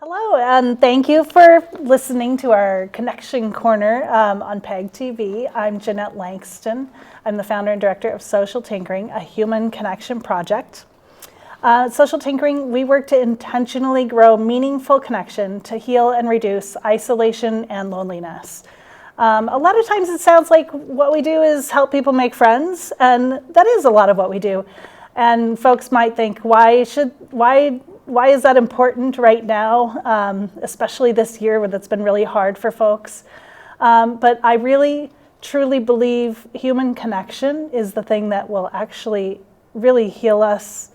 Hello, and thank you for listening to our Connection Corner on PEG TV. I'm Jeanette Langston. I'm the founder and director of Social Tinkering, a human connection project. Social Tinkering, we work to intentionally grow meaningful connection to heal and reduce isolation and loneliness. A lot of times it sounds like what we do is help people make friends, and that is a lot of what we do. And folks might think, why is that important right now, especially this year when it's been really hard for folks? But I really, truly believe human connection is the thing that will actually really heal us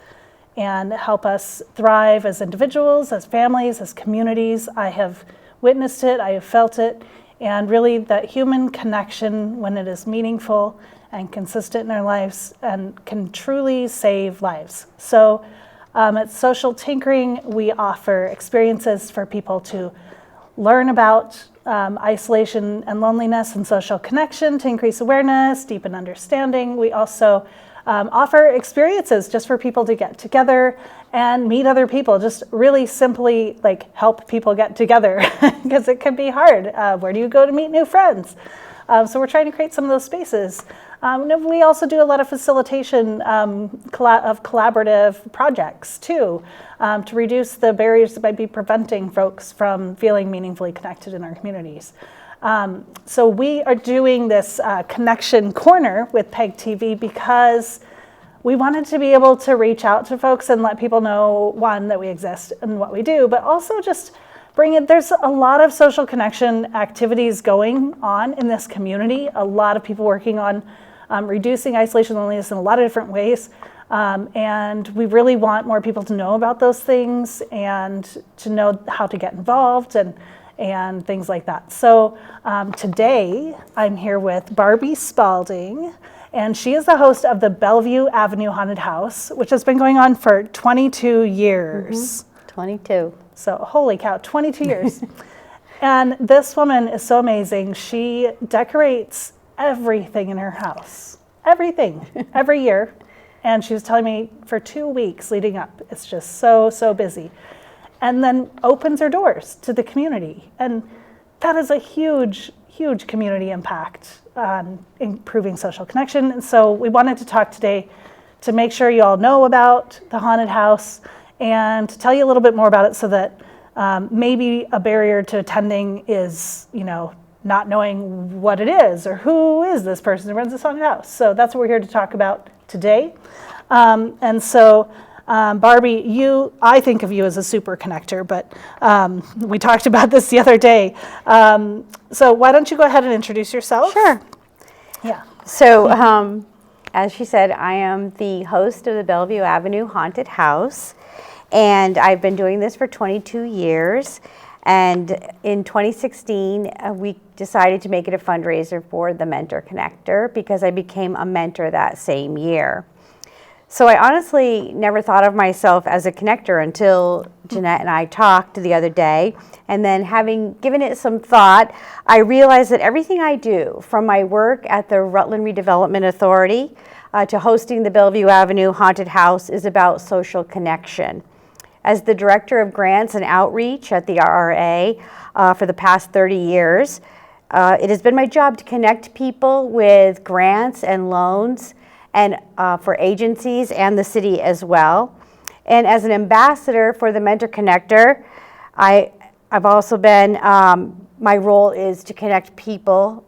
and help us thrive as individuals, as families, as communities. I have witnessed it, I have felt it, and really that human connection, when it is meaningful and consistent in our lives, and can truly save lives. So at Social Tinkering, we offer experiences for people to learn about isolation and loneliness and social connection to increase awareness, deepen understanding. We also offer experiences just for people to get together and meet other people, just really simply like help people get together because it can be hard. Where do you go to meet new friends? So we're trying to create some of those spaces. We also do a lot of facilitation of collaborative projects too, to reduce the barriers that might be preventing folks from feeling meaningfully connected in our communities. So we are doing this Connection Corner with PEG TV because we wanted to be able to reach out to folks and let people know, one, that we exist and what we do, but also just bring it. There's a lot of social connection activities going on in this community, a lot of people working on reducing isolation and loneliness in a lot of different ways. And we really want more people to know about those things and to know how to get involved and things like that. So today I'm here with Barbara Spaulding, and she is the host of the Bellevue Avenue Haunted House, which has been going on for 22 years. 22. So holy cow, 22 years. And this woman is so amazing. She decorates everything in her house, everything, every year. And she was telling me for 2 weeks leading up, it's just so busy. And then opens her doors to the community. And that is a huge community impact on improving social connection. And so we wanted to talk today to make sure you all know about the haunted house and to tell you a little bit more about it so that maybe a barrier to attending is, not knowing what it is or who is this person who runs this haunted house. So that's what we're here to talk about today. And so Barbie, I think of you as a super connector, but we talked about this the other day. So why don't you go ahead and introduce yourself? Sure. Yeah. So as she said, I am the host of the Bellevue Avenue Haunted House, and I've been doing this for 22 years. And in 2016, we decided to make it a fundraiser for the Mentor Connector because I became a mentor that same year. So I honestly never thought of myself as a connector until Jeanette and I talked the other day. And then having given it some thought, I realized that everything I do, from my work at the Rutland Redevelopment Authority to hosting the Bellevue Avenue Haunted House, is about social connection. As the Director of Grants and Outreach at the RRA for the past 30 years, it has been my job to connect people with grants and loans and for agencies and the city as well. And as an ambassador for the Mentor Connector, I've also been, my role is to connect people,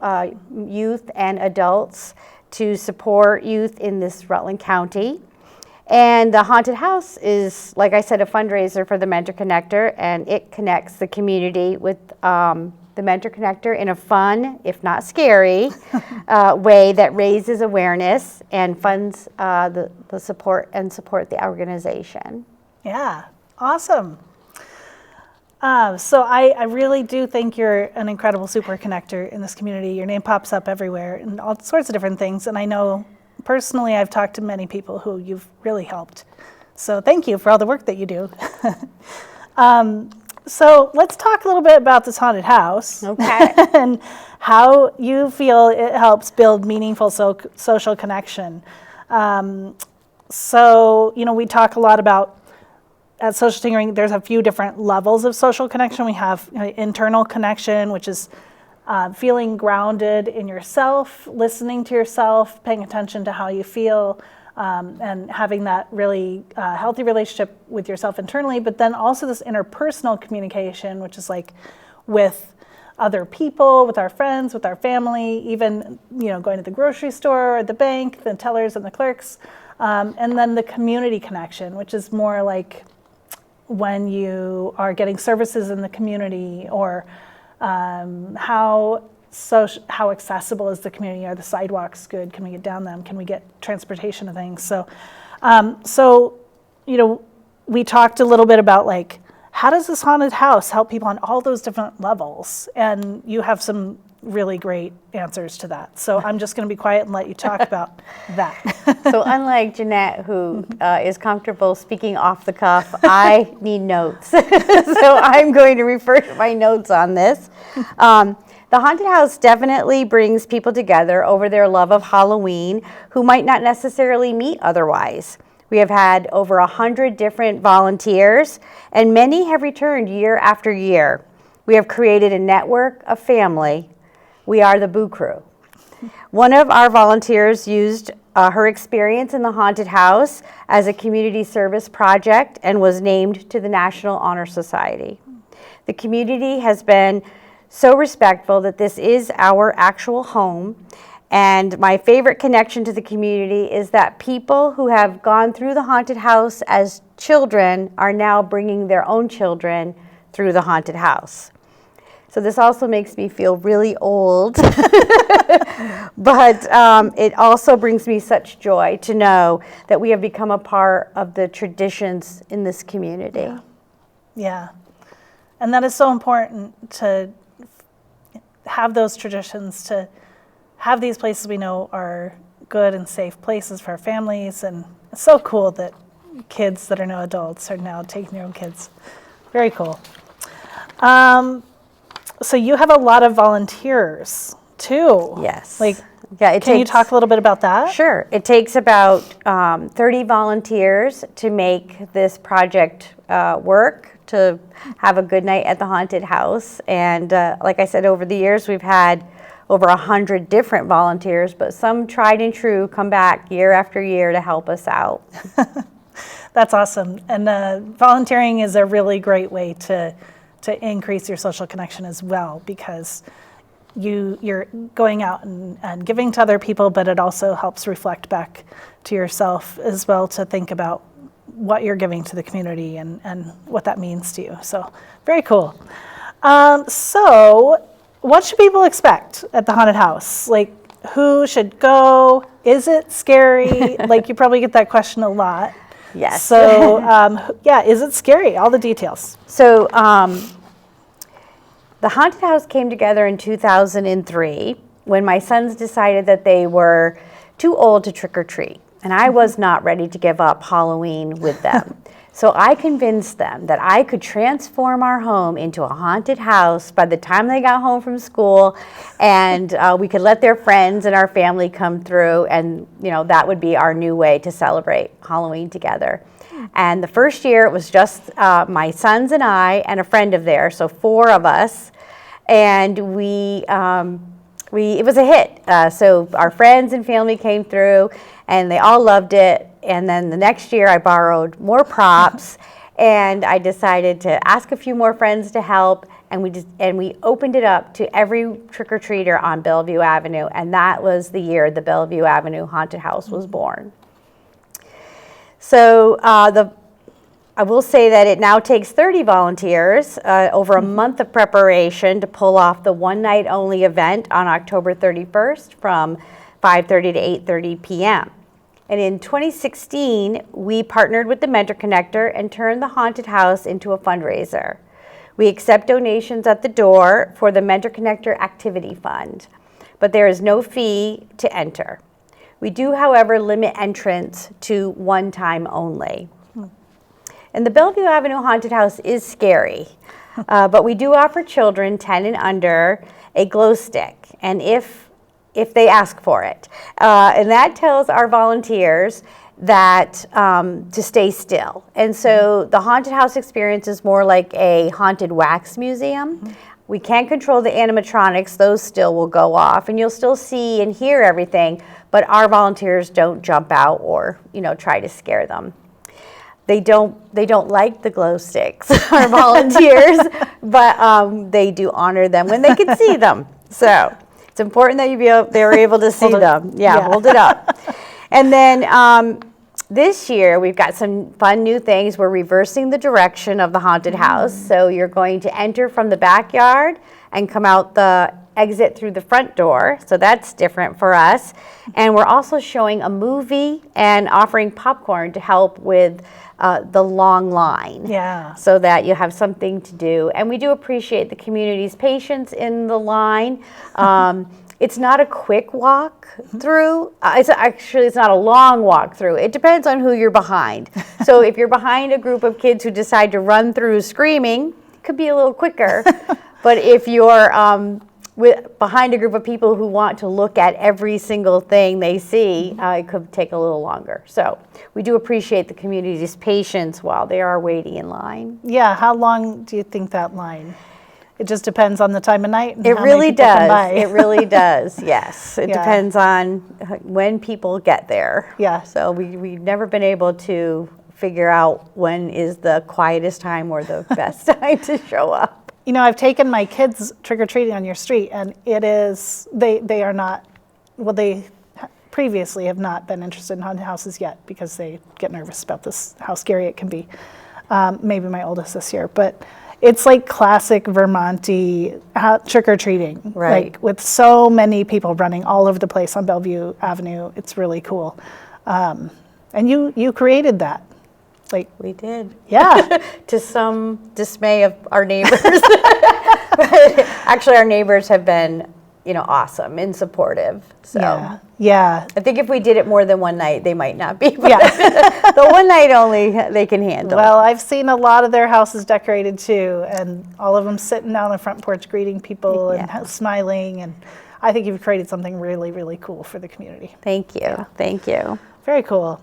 youth and adults, to support youth in this Rutland County. And the Haunted House is, like I said, a fundraiser for the Mentor Connector, and it connects the community with the Mentor Connector in a fun, if not scary, way that raises awareness and funds the support the organization. Yeah, awesome. So I really do think you're an incredible super connector in this community. Your name pops up everywhere and all sorts of different things, and I know personally, I've talked to many people who you've really helped. So thank you for all the work that you do. So let's talk a little bit about this haunted house. Okay. And how you feel it helps build meaningful social connection. So, we talk a lot about at Social Tinkering, there's a few different levels of social connection. We have internal connection, which is feeling grounded in yourself, listening to yourself, paying attention to how you feel, and having that really healthy relationship with yourself internally. But then also this interpersonal communication, which is like with other people, with our friends, with our family, even going to the grocery store or the bank, the tellers and the clerks. And then the community connection, which is more like when you are getting services in the community, or how accessible is the community? Are the sidewalks good? Can we get down them? Can we get transportation to things? So, we talked a little bit about like, how does this haunted house help people on all those different levels? And you have some really great answers to that. So I'm just going to be quiet and let you talk about that. So unlike Jeanette, who is comfortable speaking off the cuff, I need notes. So I'm going to refer to my notes on this. The haunted house definitely brings people together over their love of Halloween who might not necessarily meet otherwise. We have had over 100 different volunteers, and many have returned year after year. We have created a network of family. We are the Boo Crew. One of our volunteers used her experience in the haunted house as a community service project and was named to the National Honor Society. The community has been so respectful that this is our actual home. And my favorite connection to the community is that people who have gone through the haunted house as children are now bringing their own children through the haunted house. So this also makes me feel really old, but it also brings me such joy to know that we have become a part of the traditions in this community. Yeah. And that is so important, to have those traditions, to have these places we know are good and safe places for our families. And it's so cool that kids that are now adults are now taking their own kids. Very cool. So you have a lot of volunteers too. Yes. Can you talk a little bit about that? Sure. It takes about 30 volunteers to make this project work, to have a good night at the haunted house. And like I said, over the years, we've had over 100 different volunteers, but some tried and true come back year after year to help us out. That's awesome. And volunteering is a really great way to increase your social connection as well, because you're going out and giving to other people, but it also helps reflect back to yourself as well, to think about what you're giving to the community and what that means to you. So very cool. So what should people expect at the haunted house? Like, who should go? Is it scary? Like, you probably get that question a lot. Yes. So is it scary? All the details. So the haunted house came together in 2003 when my sons decided that they were too old to trick or treat, and I was not ready to give up Halloween with them. So I convinced them that I could transform our home into a haunted house by the time they got home from school, and we could let their friends and our family come through, and that would be our new way to celebrate Halloween together. And the first year it was just my sons and I and a friend of theirs, so 4 of us, and it was a hit. So our friends and family came through, and they all loved it. And then the next year I borrowed more props, and I decided to ask a few more friends to help, and we opened it up to every trick-or-treater on Bellevue Avenue, and that was the year the Bellevue Avenue Haunted House was born. So I will say that it now takes 30 volunteers over a month of preparation to pull off the one-night-only event on October 31st from 5:30 to 8:30 p.m. And in 2016, we partnered with the Mentor Connector and turned the haunted house into a fundraiser. We accept donations at the door for the Mentor Connector Activity Fund, but there is no fee to enter. We do, however, limit entrance to one time only. And the Bellevue Avenue Haunted House is scary, but we do offer children 10 and under a glow stick, and if they ask for it. And that tells our volunteers that to stay still. And so the haunted house experience is more like a haunted wax museum. We can't control the animatronics, those still will go off, and you'll still see and hear everything, but our volunteers don't jump out or, try to scare them. They don't like the glow sticks, our volunteers, but they do honor them when they can see them. So it's important that they're able to see them. Yeah, hold it up. And then this year, we've got some fun new things. We're reversing the direction of the haunted house. So you're going to enter from the backyard and come out the exit through the front door. So that's different for us. And we're also showing a movie and offering popcorn to help with the long line. Yeah. So that you have something to do. And we do appreciate the community's patience in the line. It's not a quick walk through. It's not a long walk through. It depends on who you're behind. So if you're behind a group of kids who decide to run through screaming, it could be a little quicker. But if you're behind a group of people who want to look at every single thing they see, it could take a little longer. So we do appreciate the community's patience while they are waiting in line. Yeah, how long do you think that line? It just depends on the time of night and it how really many people come by. It really does, yes. It depends on when people get there. Yeah. So we've never been able to figure out when is the quietest time or the best time to show up. I've taken my kids trick-or-treating on your street, and it is, they are not, they previously have not been interested in haunted houses yet because they get nervous about this, how scary it can be. Maybe my oldest this year, but it's like classic Vermont-y trick-or-treating, right? Like with so many people running all over the place on Bellevue Avenue. It's really cool. And you created that. Like we did. Yeah. To some dismay of our neighbors. But actually our neighbors have been, awesome and supportive. So yeah. I think if we did it more than one night, they might not be. But the one night only they can handle. Well, I've seen a lot of their houses decorated too, and all of them sitting down on the front porch greeting people and smiling. And I think you've created something really, really cool for the community. Thank you. Yeah. Thank you. Very cool.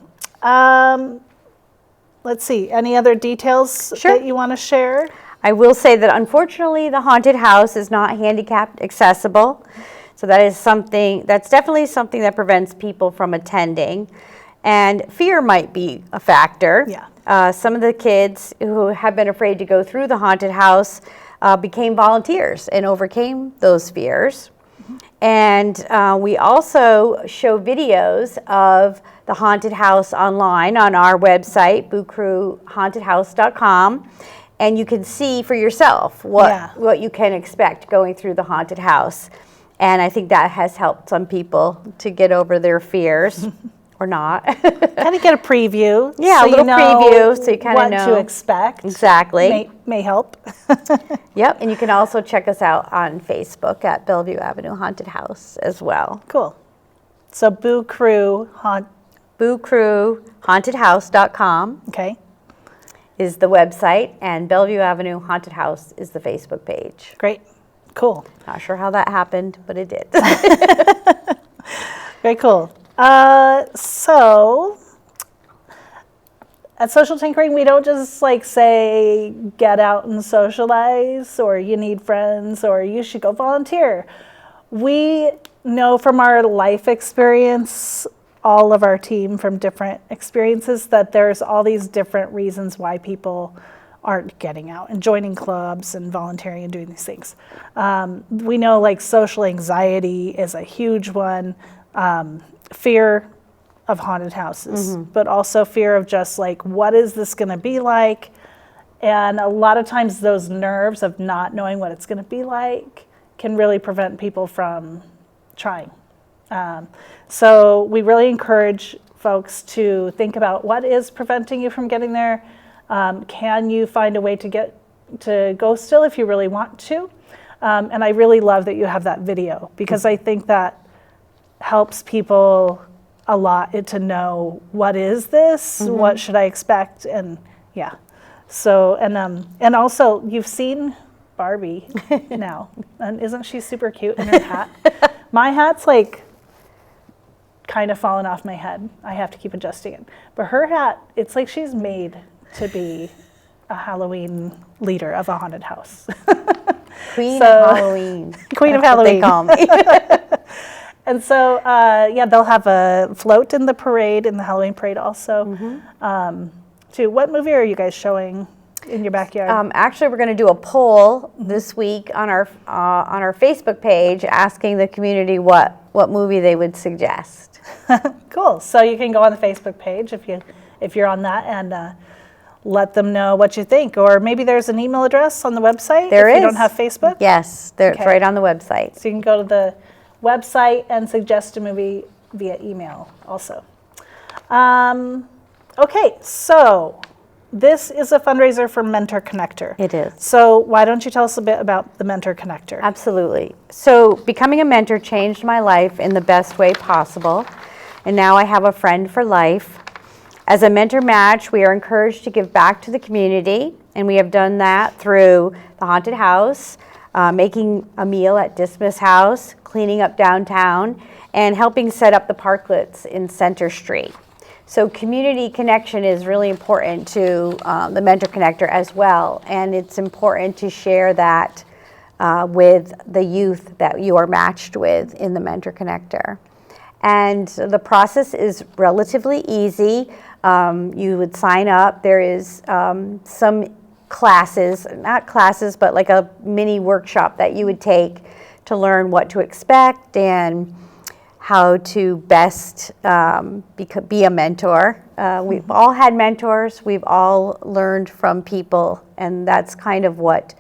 Let's see. Any other details that you want to share? I will say that unfortunately the haunted house is not handicapped accessible. So that's definitely something that prevents people from attending. And fear might be a factor. Yeah. Some of the kids who have been afraid to go through the haunted house became volunteers and overcame those fears. Mm-hmm. And we also show videos of the haunted house online on our website, boocrewhauntedhouse.com. And you can see for yourself what you can expect going through the haunted house. And I think that has helped some people to get over their fears, or not. Kind of get a preview. Yeah, so a little preview, so you kind of know what to expect. Exactly. May help. Yep, and you can also check us out on Facebook at Bellevue Avenue Haunted House as well. Cool. So boocrewhauntedhouse.com. Okay. Is the website, and Bellevue Avenue Haunted House is the Facebook page. Great. Cool. Not sure how that happened, but it did. Very cool. So at Social Tinkering, we don't just say, get out and socialize, or you need friends, or you should go volunteer. We know from our life experience, all of our team from different experiences, that there's all these different reasons why people aren't getting out and joining clubs and volunteering and doing these things. We know social anxiety is a huge one, fear of haunted houses, but also fear of just what is this going to be like? And a lot of times those nerves of not knowing what it's going to be like can really prevent people from trying. So we really encourage folks to think about what is preventing you from getting there. Can you find a way to go still if you really want to? And I really love that you have that video, because I think that helps people a lot to know, what is this? What should I expect? And so, and also you've seen Barbie now, and isn't she super cute in her hat? My hat's kind kind of fallen off my head. I have to keep adjusting it. But her hat, it's like she's made to be a Halloween leader of a haunted house. Queen of Halloween. Queen of That's what Halloween. they call me. And so, they'll have a float in the parade, in the Halloween parade also. Too. What movie are you guys showing in your backyard? Actually, we're going to do a poll this week on our Facebook page, asking the community what movie they would suggest. Cool. So you can go on the Facebook page if you're on that and let them know what you think. Or maybe there's an email address on the website There if is. you don't have Facebook. Yes, it's Okay. right on the website. So you can go to the website and suggest a movie via email also. Okay, so this is a fundraiser for Mentor Connector. It is. So why don't you tell us a bit about the Mentor Connector? Absolutely. So becoming a mentor changed my life in the best way possible. And now I have a friend for life. As a mentor match, we are encouraged to give back to the community. And we have done that through the haunted house, making a meal at Dismas House, cleaning up downtown, and helping set up the parklets in Center Street. So community connection is really important to the Mentor Connector as well. And it's important to share that with the youth that you are matched with in the Mentor Connector. And the process is relatively easy. You would sign up. There is some classes, not classes, but like a mini workshop that you would take to learn what to expect and how to best be a mentor. We've all had mentors. We've all learned from people, and that's kind of what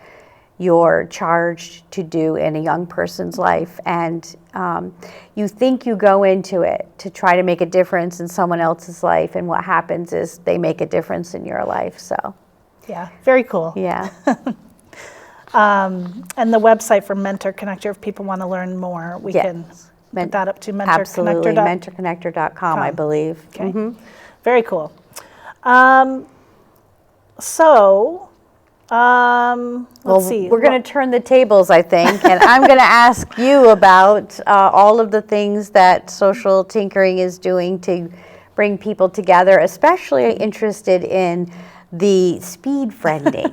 you're charged to do in a young person's life. And you think you go into it to try to make a difference in someone else's life, and what happens is they make a difference in your life. So, Yeah, very cool. yeah. And the website for Mentor Connector, if people want to learn more, we can put that up to Absolutely, mentorconnector.com. mentorconnector.com, I believe. Okay. Very cool. Let's see. We're going to turn the tables, I think, and I'm going to ask you about all of the things that Social Tinkering is doing to bring people together, especially interested in the speed friending.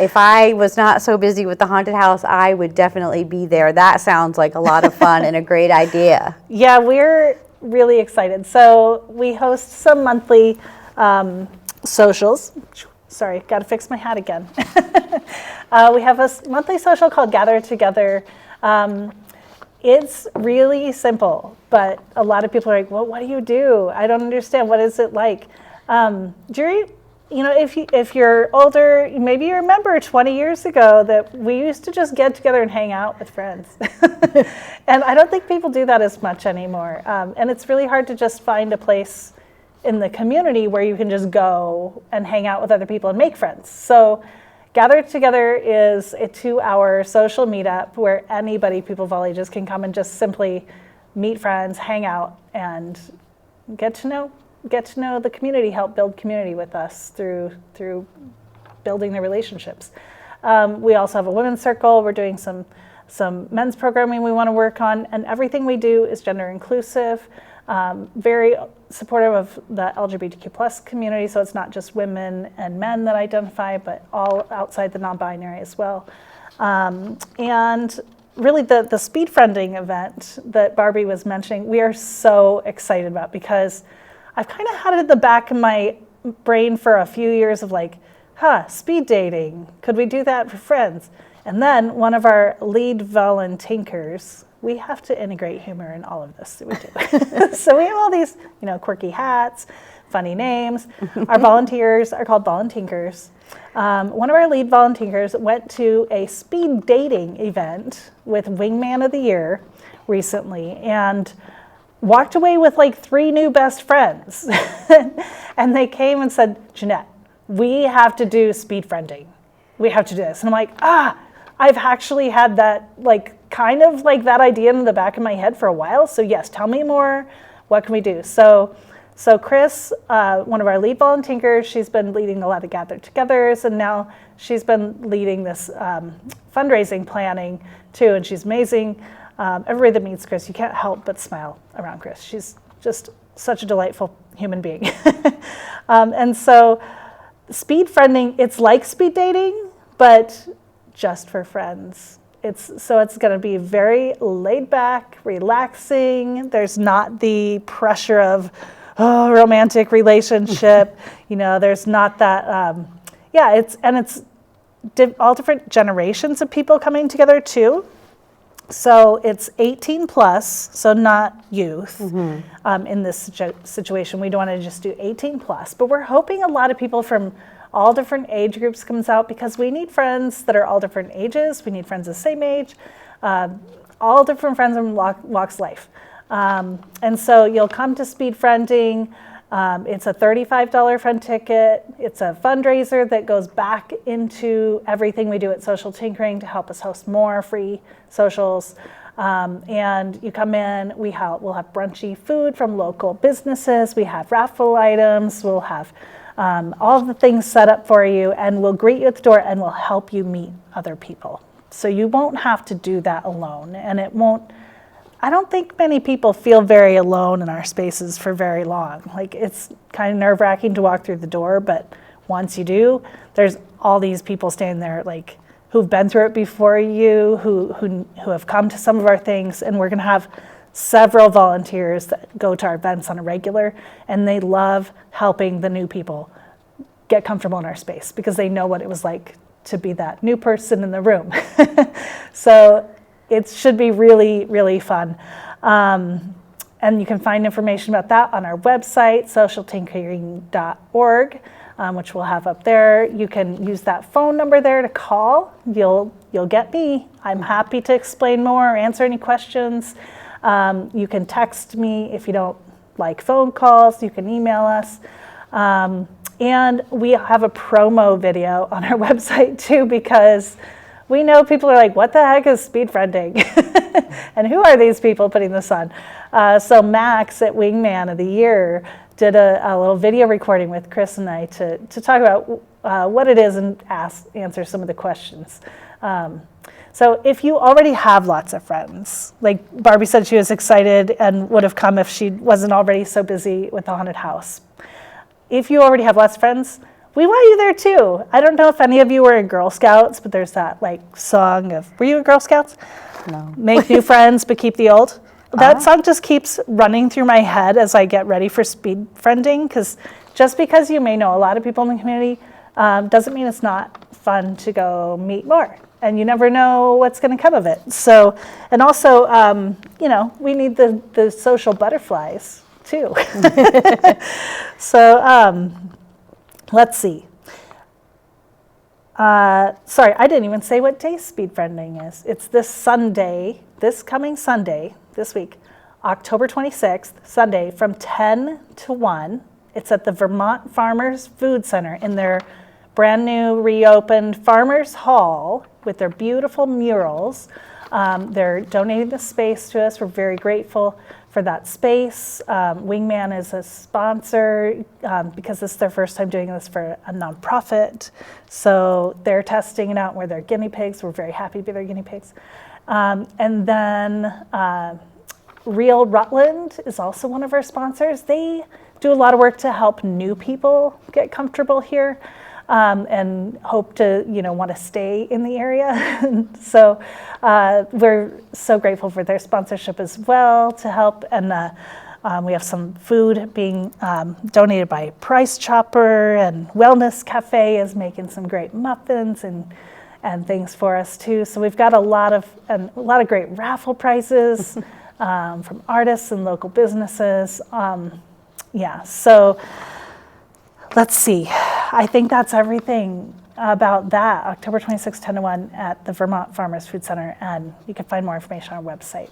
If I was not so busy with the haunted house, I would definitely be there. That sounds like a lot of fun and a great idea. Yeah, we're really excited. So we host some monthly socials. Sorry, got to fix my hat again. We have a monthly social called Gather Together. It's really simple, but a lot of people are like, well, what do you do? I don't understand. What is it like? Jury, if you're older, maybe you remember 20 years ago that we used to just get together and hang out with friends. And I don't think people do that as much anymore. And it's really hard to just find a place in the community where you can just go and hang out with other people and make friends. So Gather Together is a 2-hour social meetup where people of all ages can come and just simply meet friends, hang out, and get to know the community, help build community with us through building the relationships. We also have a women's circle. We're doing some men's programming we want to work on, and everything we do is gender inclusive, very supportive of the LGBTQ plus community, so it's not just women and men that identify, but all outside the non-binary as well. And really the speed friending event that Barbie was mentioning, we are so excited about, because I've kind of had it in the back of my brain for a few years of like, speed dating. Could we do that for friends? And then one of our lead volunteers, we have to integrate humor in all of this that we do. So we have all these, quirky hats, funny names. Our volunteers are called volunteers. One of our lead volunteers went to a speed dating event with Wingman of the Year recently, and walked away with like 3 new best friends. And they came and said, Jeanette, we have to do speed friending. We have to do this. And I'm like, I've actually had that kind of that idea in the back of my head for a while. So yes, tell me more. What can we do? So Chris, one of our lead volunteers, she's been leading a lot of Gather Togethers, and now she's been leading this fundraising planning too, and she's amazing. Everybody that meets Chris, you can't help but smile around Chris. She's just such a delightful human being. And so speed friending, it's like speed dating, but just for friends. It's going to be very laid back, relaxing. There's not the pressure of romantic relationship. There's not that. It's all different generations of people coming together too. So it's 18 plus, so not youth. In this situation, we don't want to just do 18 plus, but we're hoping a lot of people from all different age groups comes out, because we need friends that are all different ages. We need friends the same age, all different friends in walks of life. And so you'll come to speed friending. It's a $35 friend ticket. It's a fundraiser that goes back into everything we do at Social Tinkering to help us host more free socials. And you come in, we'll have brunchy food from local businesses. We have raffle items. We'll have all of the things set up for you, and we'll greet you at the door, and we'll help you meet other people. So you won't have to do that alone, and I don't think many people feel very alone in our spaces for very long. Like, it's kind of nerve-wracking to walk through the door, but once you do, there's all these people standing there, like, who've been through it before you, who have come to some of our things, and we're going to have several volunteers that go to our events on a regular, and they love helping the new people get comfortable in our space, because they know what it was like to be that new person in the room. So it should be really, really fun. And you can find information about that on our website, socialtinkering.org, which we'll have up there. You can use that phone number there to call. You'll get me. I'm happy to explain more, answer any questions. You can text me if you don't like phone calls. You can email us. And we have a promo video on our website too, because we know people are like, what the heck is speed friending? And who are these people putting this on? So Max at Wingman of the Year did a little video recording with Chris and I to talk about what it is and answer some of the questions. So if you already have lots of friends, like Barbie said she was excited and would have come if she wasn't already so busy with the haunted house. If you already have lots of friends, we want you there too. I don't know if any of you were in Girl Scouts, but there's that like song of, were you in Girl Scouts? No. Make new friends, but keep the old. That song just keeps running through my head as I get ready for speed friending, because just because you may know a lot of people in the community doesn't mean it's not fun to go meet more. And you never know what's going to come of it. So, and also, we need the social butterflies too. So, let's see. Sorry, I didn't even say what day speed friending is. It's this coming Sunday, this week, October 26th, Sunday, from 10 to 1. It's at the Vermont Farmers Food Center in their brand new reopened Farmers Hall with their beautiful murals. They're donating the space to us. We're very grateful for that space. Wingman is a sponsor because this is their first time doing this for a nonprofit. So they're testing it out, and we're their guinea pigs. We're very happy to be their guinea pigs. And then Real Rutland is also one of our sponsors. They do a lot of work to help new people get comfortable here. And hope to, want to stay in the area. So we're so grateful for their sponsorship as well to help. And we have some food being donated by Price Chopper, and Wellness Cafe is making some great muffins and things for us too. So we've got a lot of great raffle prizes from artists and local businesses. So let's see. I think that's everything about that. October 26th, 10 to 1 at the Vermont Farmers Food Center, and you can find more information on our website.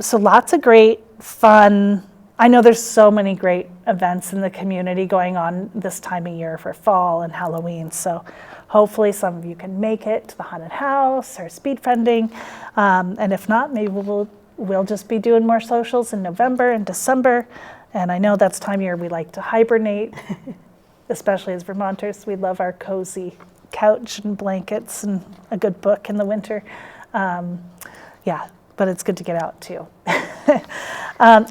So lots of great fun. I know there's so many great events in the community going on this time of year for fall and Halloween. So hopefully some of you can make it to the haunted house or speed friending. And if not, maybe we'll just be doing more socials in November and December. And I know that's time of year we like to hibernate, especially as Vermonters. We love our cozy couch and blankets and a good book in the winter. But it's good to get out too.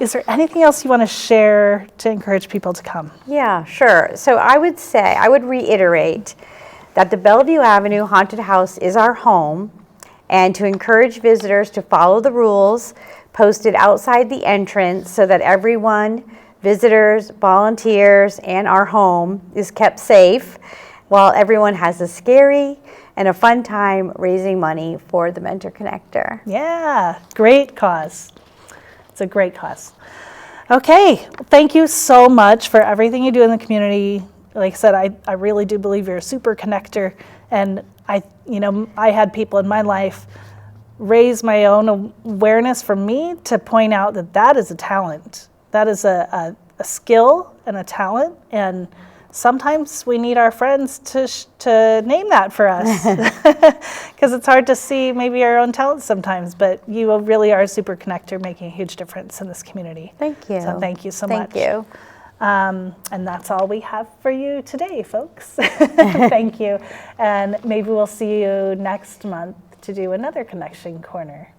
Is there anything else you want to share to encourage people to come? Yeah, sure. So I would reiterate that the Bellevue Avenue Haunted House is our home, and to encourage visitors to follow the rules posted outside the entrance so that everyone, visitors, volunteers, and our home is kept safe while everyone has a scary and a fun time raising money for the Mentor Connector. Yeah, great cause. It's a great cause. Okay, thank you so much for everything you do in the community. Like I said, I really do believe you're a super connector, and I had people in my life raise my own awareness for me to point out that that is a talent. That is a skill and a talent, and sometimes we need our friends to name that for us, because it's hard to see maybe our own talents sometimes, but you really are a super connector, making a huge difference in this community. Thank you. So thank you so much. Thank you. And that's all we have for you today, folks. Thank you. And maybe we'll see you next month to do another Connection Corner.